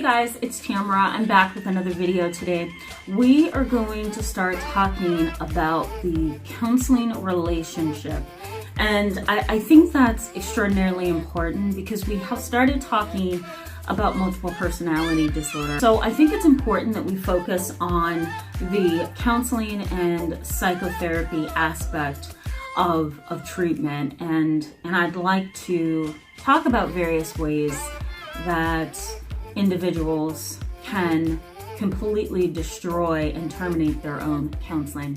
guys, it's Tamara. I'm back with another video today. We are going to start talking about the counseling relationship. And I think that's extraordinarily important because we have started talking about multiple personality disorder. So I think it's important that we focus on the counseling and psychotherapy aspect of treatment. And I'd like to talk about various ways that individuals can completely destroy and terminate their own counseling.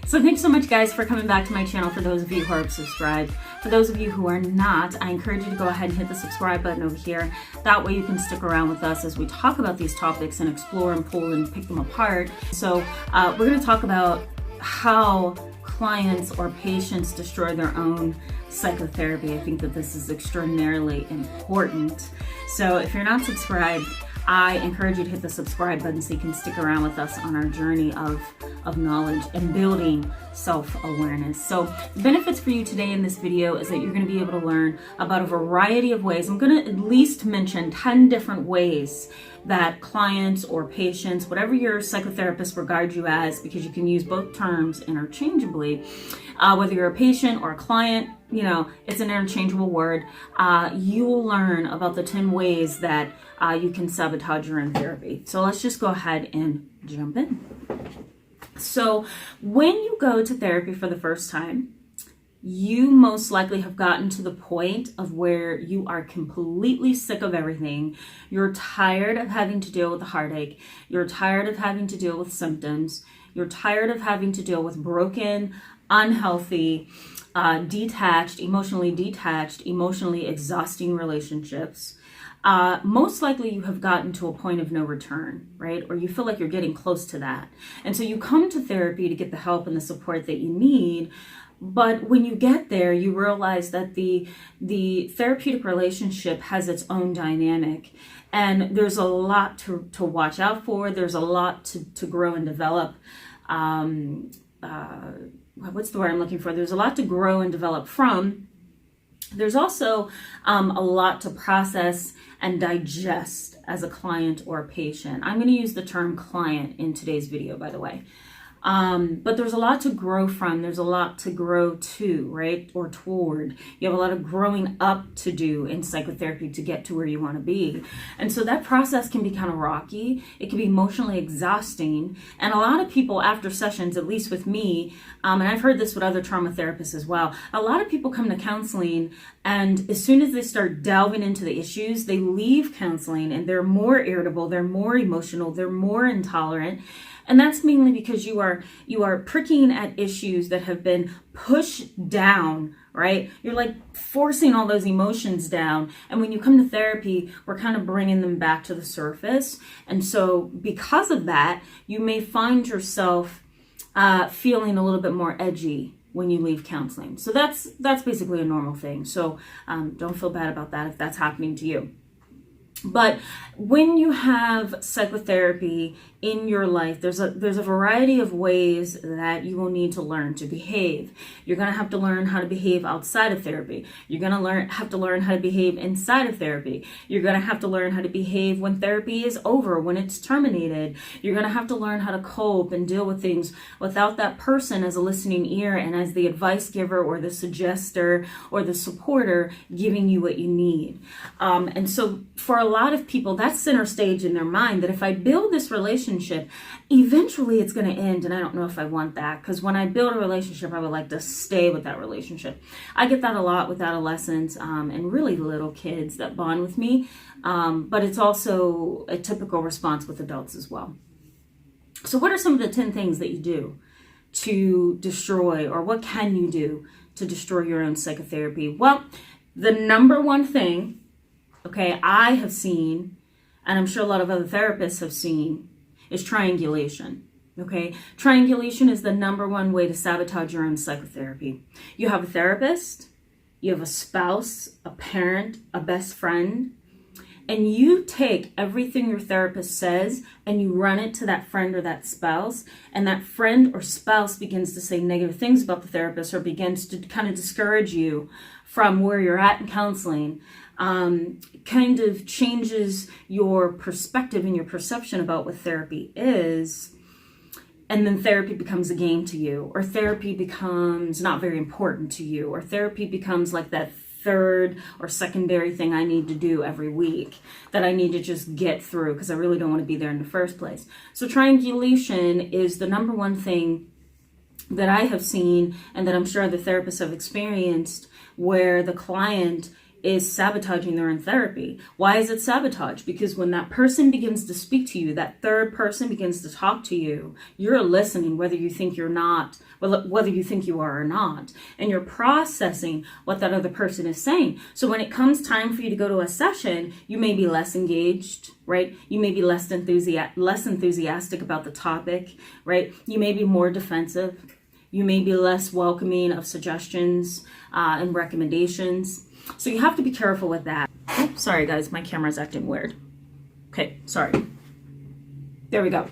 So thanks so much, guys, for coming back to my channel. For those of you who are subscribed, for those of you who are not, I encourage you to go ahead and hit the subscribe button over here. That way you can stick around with us as we talk about these topics and explore and pull and pick them apart. So we're going to talk about how clients or patients destroy their own psychotherapy. I think that this is extraordinarily important. So if you're not subscribed, I encourage you to hit the subscribe button so you can stick around with us on our journey of knowledge and building self-awareness. So the benefits for you today in this video is that you're going to be able to learn about a variety of ways. I'm going to at least mention 10 different ways that clients or patients, whatever your psychotherapist regards you as, because you can use both terms interchangeably, whether you're a patient or a client, you know, it's an interchangeable word. You will learn about the 10 ways that you can sabotage your own therapy. So let's just go ahead and jump in. So when you go to therapy for the first time, you most likely have gotten to the point of where you are completely sick of everything. You're tired of having to deal with the heartache. You're tired of having to deal with symptoms. You're tired of having to deal with broken, unhealthy, emotionally exhausting relationships. Most likely you have gotten to a point of no return, right? Or you feel like you're getting close to that. And so you come to therapy to get the help and the support that you need. But when you get there, you realize that the therapeutic relationship has its own dynamic. And there's a lot to watch out for. There's a lot to grow and develop. What's the word I'm looking for? There's a lot to grow and develop from. There's also a lot to process and digest as a client or a patient. I'm going to use the term client in today's video, by the way. But there's a lot to grow from. There's a lot to grow to, right? Or toward. You have a lot of growing up to do in psychotherapy to get to where you want to be. And so that process can be kind of rocky. It can be emotionally exhausting. And a lot of people after sessions, at least with me, and I've heard this with other trauma therapists as well, a lot of people come to counseling and as soon as they start delving into the issues, they leave counseling and they're more irritable, they're more emotional, they're more intolerant. And that's mainly because you are pricking at issues that have been pushed down, right? You're like forcing all those emotions down. And when you come to therapy, we're kind of bringing them back to the surface. And so because of that, you may find yourself feeling a little bit more edgy when you leave counseling. So that's basically a normal thing. So don't feel bad about that if that's happening to you. But when you have psychotherapy in your life, there's a variety of ways that you will need to learn to behave. You're going to have to learn how to behave outside of therapy. You're going to have to learn how to behave inside of therapy. You're going to have to learn how to behave when therapy is over, when it's terminated. You're going to have to learn how to cope and deal with things without that person as a listening ear and as the advice giver or the suggester or the supporter giving you what you need. And so for a lot of people, that's center stage in their mind, that if I build this relationship, eventually it's going to end. And I don't know if I want that, because when I build a relationship, I would like to stay with that relationship. I get that a lot with adolescents and really little kids that bond with me. But it's also a typical response with adults as well. So what are some of the 10 things that you do to destroy, or what can you do to destroy your own psychotherapy? Well, the number one thing, okay, I have seen, and I'm sure a lot of other therapists have seen, is triangulation. Okay, triangulation is the number one way to sabotage your own psychotherapy. You have a therapist, you have a spouse, a parent, a best friend, and you take everything your therapist says and you run it to that friend or that spouse, and that friend or spouse begins to say negative things about the therapist or begins to kind of discourage you from where you're at in counseling, kind of changes your perspective and your perception about what therapy is. And then therapy becomes a game to you, or therapy becomes not very important to you, or therapy becomes like that third or secondary thing I need to do every week that I need to just get through because I really don't want to be there in the first place. So triangulation is the number one thing that I have seen and that I'm sure other therapists have experienced where the client is sabotaging their own therapy. Why is it sabotage? Because when that person begins to speak to you, that third person begins to talk to you, you're listening whether you think you're not, whether you think you are or not, and you're processing what that other person is saying. So when it comes time for you to go to a session, you may be less engaged, right? You may be less enthusiastic about the topic, right? You may be more defensive. You may be less welcoming of suggestions and recommendations. So you have to be careful with that. Oops, sorry guys, my camera's acting weird. Okay, sorry. There we go.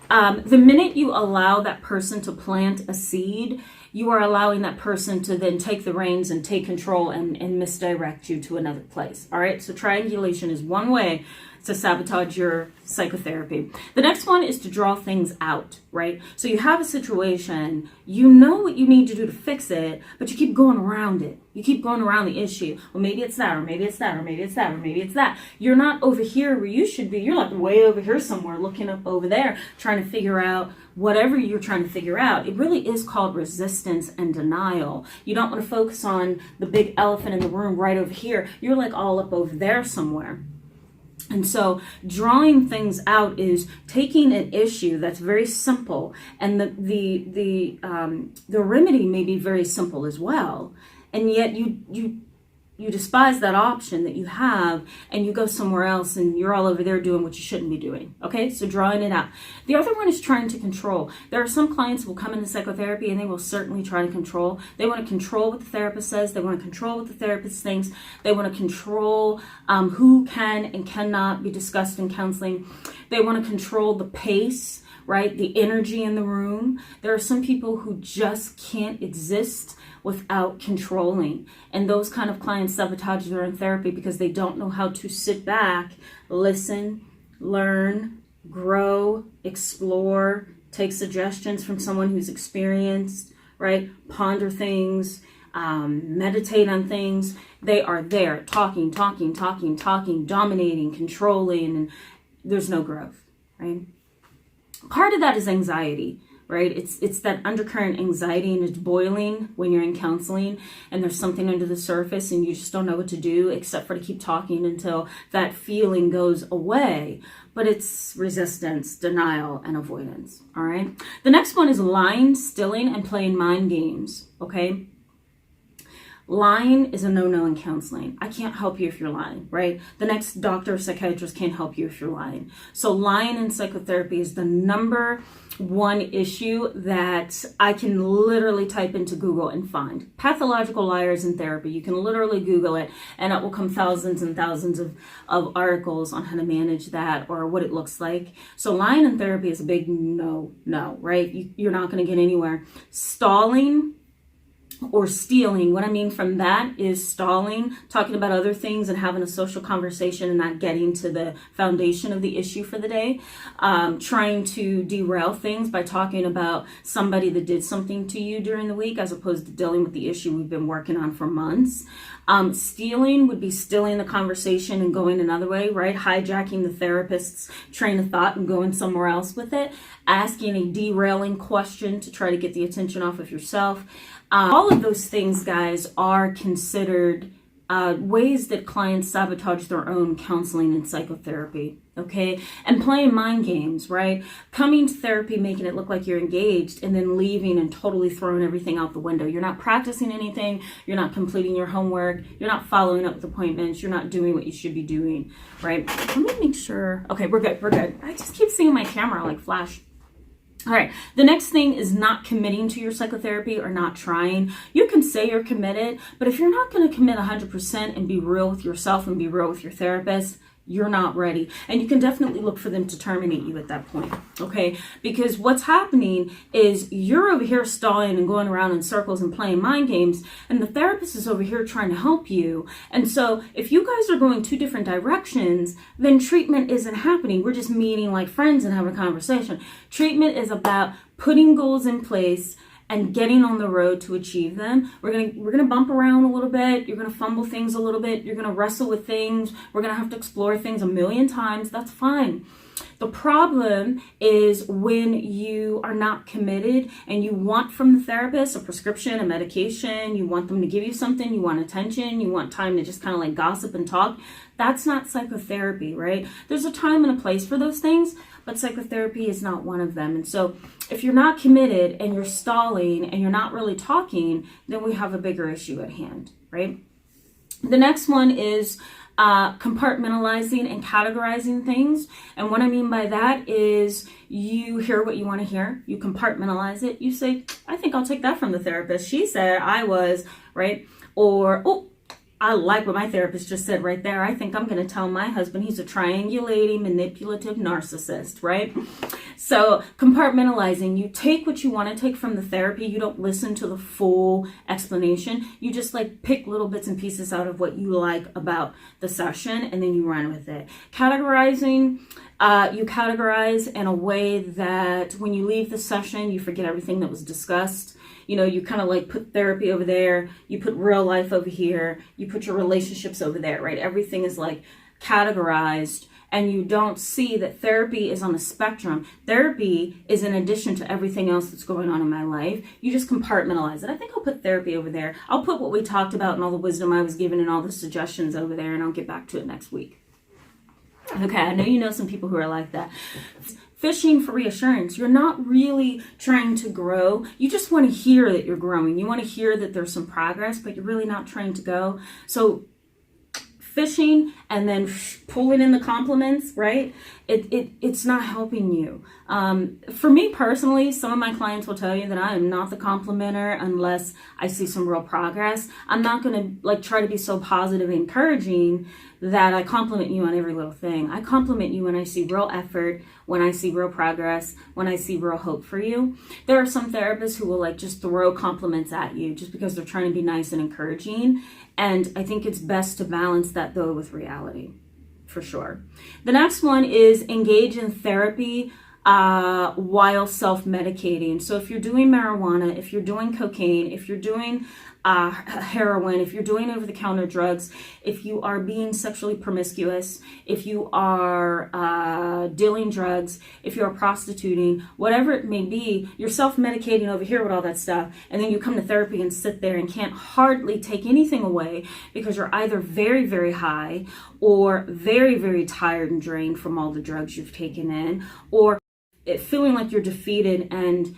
The minute you allow that person to plant a seed, you are allowing that person to then take the reins and take control and misdirect you to another place. All right, so triangulation is one way to sabotage your psychotherapy. The next one is to draw things out, right? So you have a situation, you know what you need to do to fix it, but you keep going around it. You keep going around the issue. Well, maybe it's that, or maybe it's that, or maybe it's that, or maybe it's that. You're not over here where you should be. You're like way over here somewhere, looking up over there, trying to figure out whatever you're trying to figure out. It really is called resistance and denial. You don't want to focus on the big elephant in the room right over here. You're like all up over there somewhere. And so drawing things out is taking an issue that's very simple, and the remedy may be very simple as well, and yet you despise that option that you have, and you go somewhere else, and you're all over there doing what you shouldn't be doing. Okay, so drawing it out. The other one is trying to control. There are some clients who will come into psychotherapy and they will certainly try to control. They want to control what the therapist says. They want to control what the therapist thinks. They want to control who can and cannot be discussed in counseling. They want to control the pace, right? The energy in the room. There are some people who just can't exist without controlling. And those kind of clients sabotage their own therapy because they don't know how to sit back, listen, learn, grow, explore, take suggestions from someone who's experienced, right? Ponder things, meditate on things. They are there talking, dominating, controlling, and there's no growth, right? Part of that is anxiety, right? It's that undercurrent anxiety, and it's boiling when you're in counseling and there's something under the surface and you just don't know what to do except for to keep talking until that feeling goes away. But it's resistance, denial, and avoidance, all right? The next one is lying, stealing, and playing mind games, okay? Lying is a no-no in counseling. I can't help you if you're lying, right? The next doctor or psychiatrist can't help you if you're lying. So lying in psychotherapy is the number one issue that I can literally type into Google and find. Pathological liars in therapy. You can literally Google it and it will come thousands and thousands of articles on how to manage that or what it looks like. So lying in therapy is a big no, right? You're not going to get anywhere. Stalling or stealing. What I mean from that is stalling, talking about other things and having a social conversation and not getting to the foundation of the issue for the day. Trying to derail things by talking about somebody that did something to you during the week as opposed to dealing with the issue we've been working on for months. Stealing would be stealing the conversation and going another way, right? Hijacking the therapist's train of thought and going somewhere else with it. Asking a derailing question to try to get the attention off of yourself. All of those things, guys, are considered ways that clients sabotage their own counseling and psychotherapy, okay? And playing mind games, right? Coming to therapy, making it look like you're engaged, and then leaving and totally throwing everything out the window. You're not practicing anything. You're not completing your homework. You're not following up with appointments. You're not doing what you should be doing, right? Let me make sure. Okay, we're good. I just keep seeing my camera like flash. All right, the next thing is not committing to your psychotherapy or not trying. You can say you're committed, but if you're not going to commit 100% and be real with yourself and be real with your therapist, you're not ready. And you can definitely look for them to terminate you at that point, okay? Because what's happening is you're over here stalling and going around in circles and playing mind games, and the therapist is over here trying to help you. And so if you guys are going two different directions, then treatment isn't happening. We're just meeting like friends and having a conversation. Treatment is about putting goals in place and getting on the road to achieve them. We're gonna bump around a little bit. You're gonna fumble things a little bit. You're gonna wrestle with things. We're gonna have to explore things a million times. That's fine. The problem is when you are not committed and you want from the therapist a prescription, a medication, you want them to give you something, you want attention, you want time to just kind of like gossip and talk. That's not psychotherapy, right? There's a time and a place for those things, but psychotherapy is not one of them. And so if you're not committed and you're stalling and you're not really talking, then we have a bigger issue at hand, right? The next one is compartmentalizing and categorizing things. And what I mean by that is you hear what you want to hear, you compartmentalize it, you say, I think I'll take that from the therapist. She said I was, right? Or, oh, I like what my therapist just said right there. I think I'm going to tell my husband he's a triangulating, manipulative narcissist, right? So compartmentalizing, you take what you want to take from the therapy. You don't listen to the full explanation. You just like pick little bits and pieces out of what you like about the session, and then you run with it. Categorizing, you categorize in a way that when you leave the session, you forget everything that was discussed. You know, you kind of like put therapy over there, you put real life over here, you put your relationships over there, right? Everything is like categorized, and you don't see that therapy is on a spectrum. Therapy is in addition to everything else that's going on in my life. You just compartmentalize it. I think I'll put therapy over there. I'll put what we talked about and all the wisdom I was given and all the suggestions over there, and I'll get back to it next week. Okay, I know you know some people who are like that. Fishing for reassurance. You're not really trying to grow. You just want to hear that you're growing. You want to hear that there's some progress, but you're really not trying to go. So fishing and then pulling in the compliments, right? It's not helping you. For me personally, some of my clients will tell you that I am not the complimenter unless I see some real progress. I'm not going to like try to be so positive and encouraging that I compliment you on every little thing. I compliment you when I see real effort, when I see real progress, when I see real hope for you. There are some therapists who will like just throw compliments at you just because they're trying to be nice and encouraging. And I think it's best to balance that though with reality, for sure. The next one is engage in therapy while self-medicating. So if you're doing marijuana, if you're doing cocaine, if you're doing heroin, if you're doing over-the-counter drugs, if you are being sexually promiscuous, if you are dealing drugs, if you are prostituting, whatever it may be, you're self-medicating over here with all that stuff, and then you come to therapy and sit there and can't hardly take anything away because you're either very, very high or very, very tired and drained from all the drugs you've taken in, or feeling like you're defeated and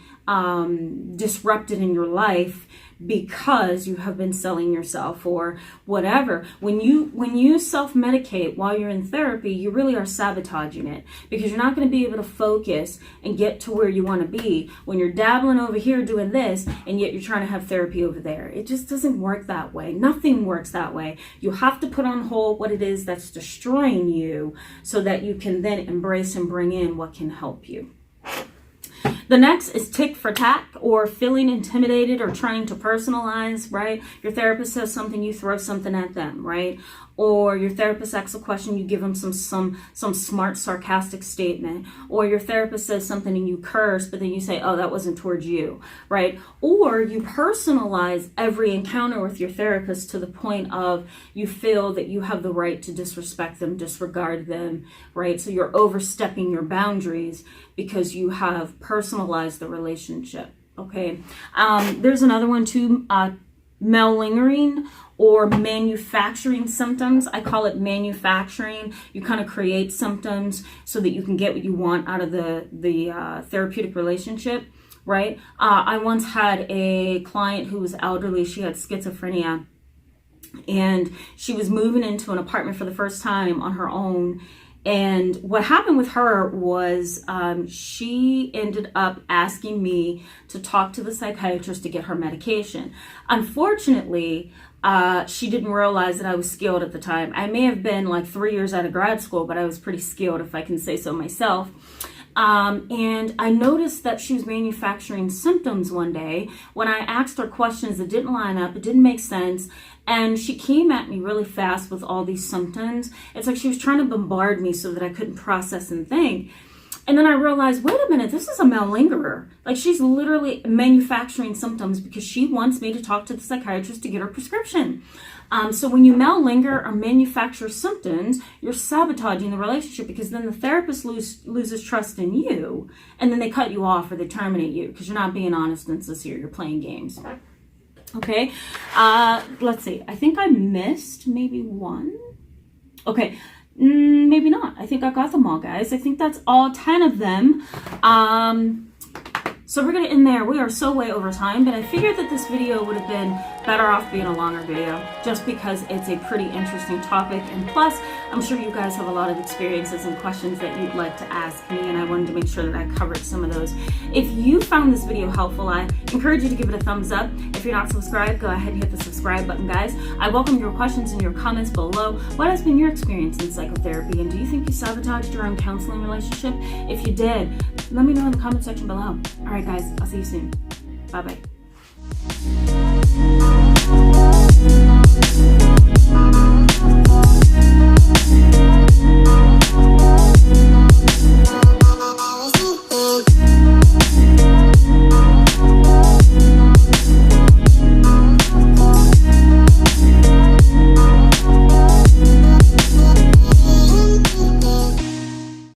disrupted in your life because you have been selling yourself or whatever. When you self-medicate while you're in therapy, you really are sabotaging it because you're not going to be able to focus and get to where you want to be when you're dabbling over here doing this and yet you're trying to have therapy over there. It just doesn't work that way. Nothing works that way. You have to put on hold what it is that's destroying you so that you can then embrace and bring in what can help you. The next is tick for tack, or feeling intimidated or trying to personalize, right? Your therapist says something, you throw something at them, right? Or your therapist asks a question, you give them some smart, sarcastic statement. Or your therapist says something and you curse, but then you say, oh, that wasn't towards you, right? Or you personalize every encounter with your therapist to the point of you feel that you have the right to disrespect them, disregard them, right? So you're overstepping your boundaries because you have personalized the relationship, okay? There's another one too, malingering or manufacturing symptoms. I call it manufacturing. You kind of create symptoms so that you can get what you want out of the therapeutic relationship, right? I once had a client who was elderly. She had schizophrenia, and she was moving into an apartment for the first time on her own. And what happened with her was she ended up asking me to talk to the psychiatrist to get her medication. Unfortunately, she didn't realize that I was skilled at the time. I may have been like 3 years out of grad school, but I was pretty skilled, if I can say so myself. And I noticed that she was manufacturing symptoms one day when I asked her questions that didn't line up, it didn't make sense, and she came at me really fast with all these symptoms. It's like she was trying to bombard me so that I couldn't process and think. And then I realized, wait a minute, this is a malingerer. Like, she's literally manufacturing symptoms because she wants me to talk to the psychiatrist to get her prescription. So when you malinger or manufacture symptoms, you're sabotaging the relationship, because then the therapist loses trust in you, and then they cut you off or they terminate you because you're not being honest and sincere. You're playing games. Okay, let's see. I think I missed maybe one. Okay, maybe not. I think I got them all, guys. I think that's all 10 of them. So we're going to end there. We are so way over time, but I figured that this video would have been better off being a longer video, just because it's a pretty interesting topic. And plus, I'm sure you guys have a lot of experiences and questions that you'd like to ask me, and I wanted to make sure that I covered some of those. If you found this video helpful, I encourage you to give it a thumbs up. If you're not subscribed, go ahead and hit the subscribe button, guys. I welcome your questions and your comments below. What has been your experience in psychotherapy, and do you think you sabotaged your own counseling relationship? If you did, let me know in the comment section below. All right, guys, I'll see you soon. Bye-bye.